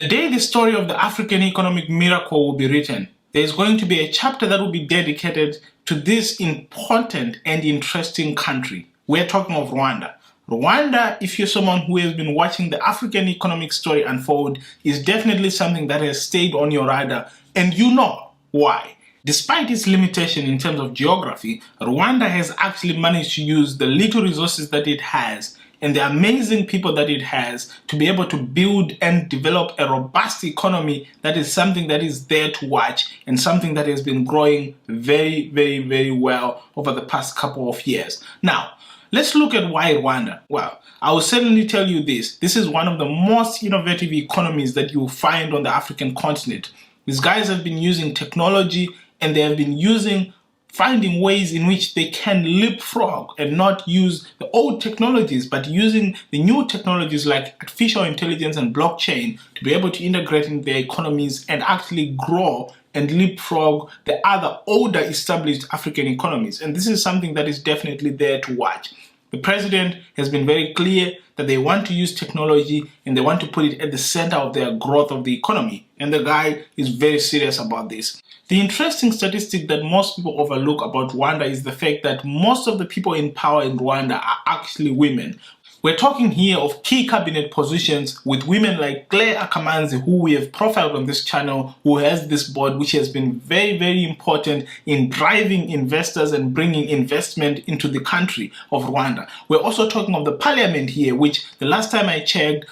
The day the story of the African economic miracle will be written, there is going to be a chapter that will be dedicated to this important and interesting country. We're talking of Rwanda. Rwanda, if you're someone who has been watching the African economic story unfold, is definitely something that has stayed on your radar, and you know why. Despite its limitation in terms of geography, Rwanda has actually managed to use the little resources that it has and the amazing people that it has to be able to build and develop a robust economy that is something that is there to watch and something that has been growing very, very, very well over the past couple of years. Now, let's look at why Rwanda. Well, I will certainly tell you this. This is one of the most innovative economies that you will find on the African continent. These guys have been using technology and they have been finding ways in which they can leapfrog and not use the old technologies, but using the new technologies like artificial intelligence and blockchain to be able to integrate in their economies and actually grow and leapfrog the other older established African economies. And this is something that is definitely there to watch. The president has been very clear that they want to use technology and they want to put it at the center of their growth of the economy. And the guy is very serious about this. The interesting statistic that most people overlook about Rwanda is the fact that most of the people in power in Rwanda are actually women. We're talking here of key cabinet positions with women like Claire Akamanzi, who we have profiled on this channel, who has this board which has been very, very important in driving investors and bringing investment into the country of Rwanda. We're also talking of the parliament here, which the last time I checked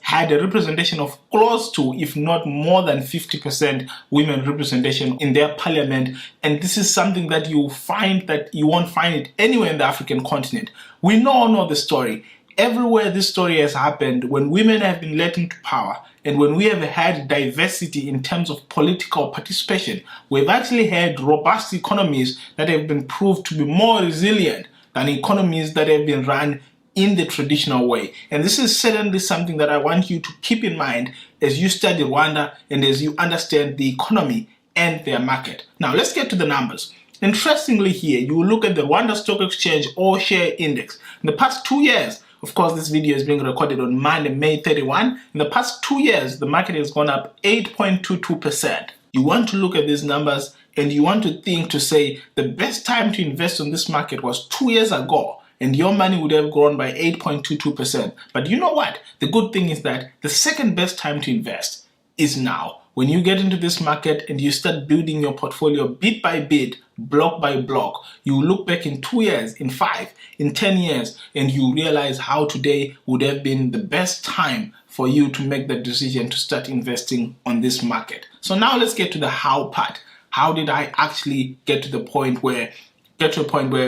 had a representation of close to, if not more than 50% women representation in their parliament. And this is something that you won't find it anywhere in the African continent. We all know the story. Everywhere this story has happened, when women have been let into power and when we have had diversity in terms of political participation, we've actually had robust economies that have been proved to be more resilient than economies that have been run in the traditional way. And this is certainly something that I want you to keep in mind as you study Rwanda and as you understand the economy and their market. Now let's get to the numbers. Interestingly here, you look at the Rwanda Stock Exchange All Share Index. In the past 2 years, of course, this video is being recorded on Monday, May 31. In the past 2 years, the market has gone up 8.22%. You want to look at these numbers and you want to think to say the best time to invest on this market was 2 years ago and your money would have grown by 8.22%. But you know what? The good thing is that the second best time to invest is now. When you get into this market and you start building your portfolio bit by bit, block by block, you look back in 2 years, in 5, in 10 years, and you realize how today would have been the best time for you to make the decision to start investing on this market. So now let's get to the how part. How did I actually get to a point where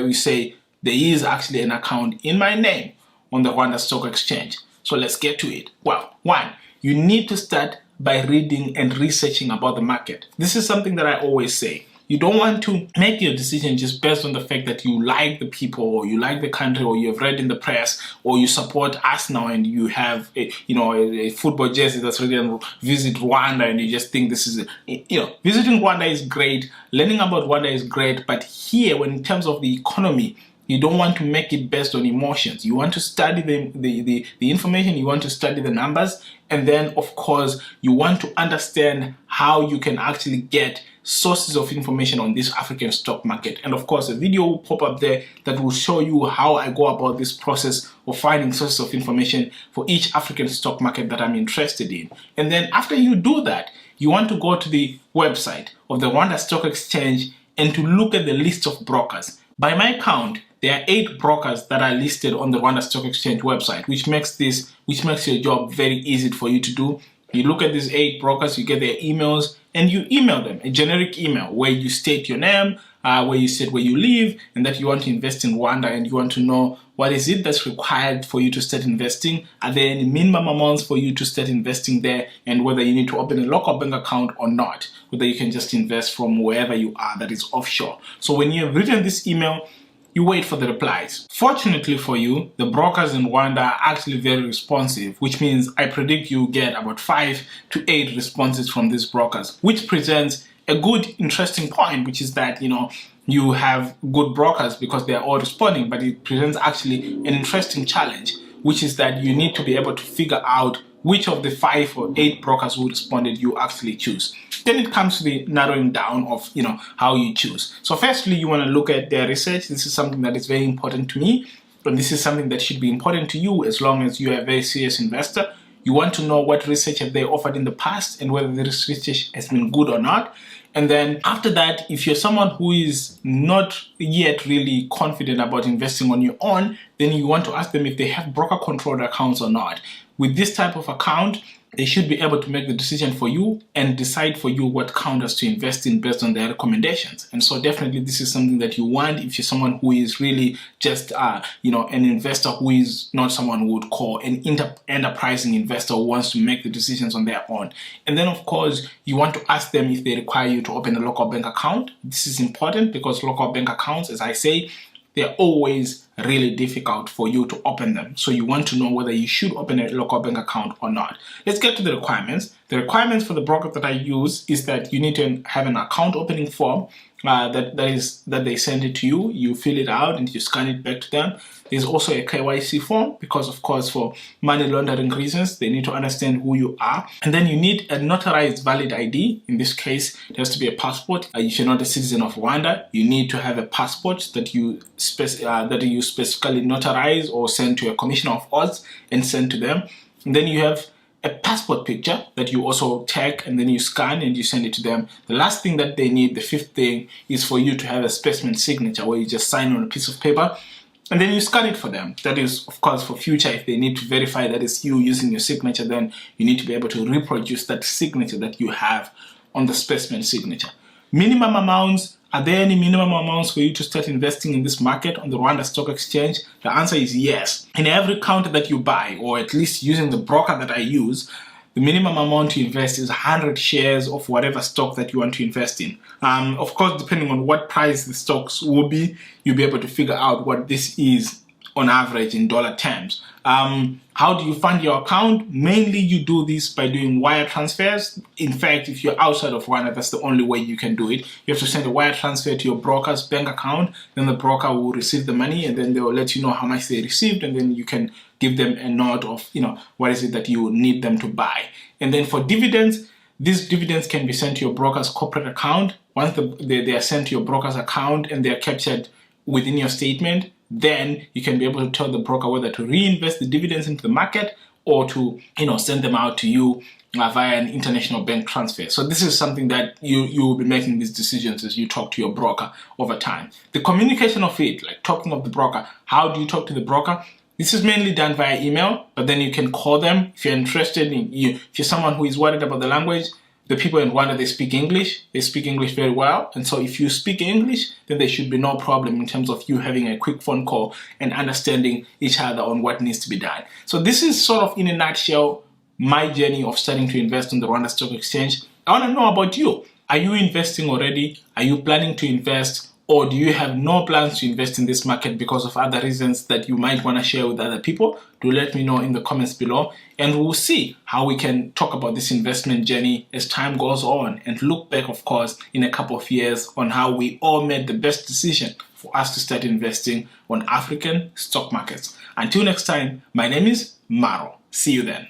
we say there is actually an account in my name on the Rwanda Stock Exchange? So let's get to it. Well, one, you need to start by reading and researching about the market. This is something that I always say. You don't want to make your decision just based on the fact that you like the people or you like the country or you have read in the press or you support us now and you have a football jersey that's written visit Rwanda and you just think this is visiting Rwanda is great, learning about Rwanda is great, but here when in terms of the economy, you don't want to make it based on emotions. You want to study the information, you want to study the numbers, and then of course you want to understand how you can actually get sources of information on this African stock market. And of course a video will pop up there that will show you how I go about this process of finding sources of information for each African stock market that I'm interested in. And then after you do that, you want to go to the website of the Rwanda Stock Exchange and to look at the list of brokers. By my count, there are 8 brokers that are listed on the Rwanda Stock Exchange website, which makes your job very easy for you to do. You look at these 8 brokers, you get their emails, and you email them a generic email where you state your name, where you state where you live, and that you want to invest in Rwanda, and you want to know what is it that's required for you to start investing. Are there any minimum amounts for you to start investing there, and whether you need to open a local bank account or not, whether you can just invest from wherever you are that is offshore. So when you have written this email, you wait for the replies. Fortunately for you, the brokers in Rwanda are actually very responsive, which means I predict you get about 5 to 8 responses from these brokers, which presents a good, interesting point, which is that, you have good brokers because they are all responding, but it presents actually an interesting challenge, which is that you need to be able to figure out which of the 5 or 8 brokers who responded you actually choose. Then it comes to the narrowing down of how you choose. So firstly, you want to look at their research. This is something that is very important to me, and this is something that should be important to you as long as you are a very serious investor. You want to know what research have they offered in the past and whether this research has been good or not. And then after that, if you're someone who is not yet really confident about investing on your own, then you want to ask them if they have broker-controlled accounts or not. With this type of account, they should be able to make the decision for you and decide for you what counters to invest in based on their recommendations. And so definitely this is something that you want if you're someone who is really just an investor who is not someone who would call an enterprising investor who wants to make the decisions on their own. And then of course you want to ask them if they require you to open a local bank account. This is important because local bank accounts, as I say, they're always really difficult for you to open them. So you want to know whether you should open a local bank account or not. Let's get to the requirements. The requirements for the broker that I use is that you need to have an account opening form that they send it to you. You fill it out and you scan it back to them. There's also a KYC form because, of course, for money laundering reasons, they need to understand who you are. And then you need a notarized valid ID. In this case, it has to be a passport. If you're not a citizen of Rwanda, you need to have a passport that you specifically notarize or send to a commissioner of odds and send to them. And then you have a passport picture that you also tag and then you scan and you send it to them. The last thing that they need, the 5th thing, is for you to have a specimen signature where you just sign on a piece of paper and then you scan it for them. That is, of course, for future. If they need to verify that it's you using your signature, then you need to be able to reproduce that signature that you have on the specimen signature. Minimum amounts. Are there any minimum amounts for you to start investing in this market on the Rwanda Stock Exchange? The answer is yes. In every counter that you buy, or at least using the broker that I use, the minimum amount to invest is 100 shares of whatever stock that you want to invest in. Of course, depending on what price the stocks will be, you'll be able to figure out what this is on average in dollar terms. How do you fund your account? Mainly you do this by doing wire transfers. In fact, if you're outside of Rwanda, that's the only way you can do it. You have to send a wire transfer to your broker's bank account, then the broker will receive the money and then they will let you know how much they received, and then you can give them a note of what is it that you need them to buy. And then for dividends, these dividends can be sent to your broker's corporate account. Once they are sent to your broker's account and they are captured within your statement, then you can be able to tell the broker whether to reinvest the dividends into the market or to send them out to you via an international bank transfer. So this is something that you will be making these decisions as you talk to your broker over time. The communication of it, like talking of the broker, how do you talk to the broker? This is mainly done via email, but then you can call them if you're interested if you're someone who is worried about the language. The people in Rwanda, they speak English very well. And so if you speak English, then there should be no problem in terms of you having a quick phone call and understanding each other on what needs to be done. So this is sort of in a nutshell, my journey of starting to invest on the Rwanda Stock Exchange. I want to know about you. Are you investing already? Are you planning to invest? Or do you have no plans to invest in this market because of other reasons that you might want to share with other people? Do let me know in the comments below, and we'll see how we can talk about this investment journey as time goes on and look back, of course, in a couple of years on how we all made the best decision for us to start investing on African stock markets. Until next time, my name is Maro. See you then.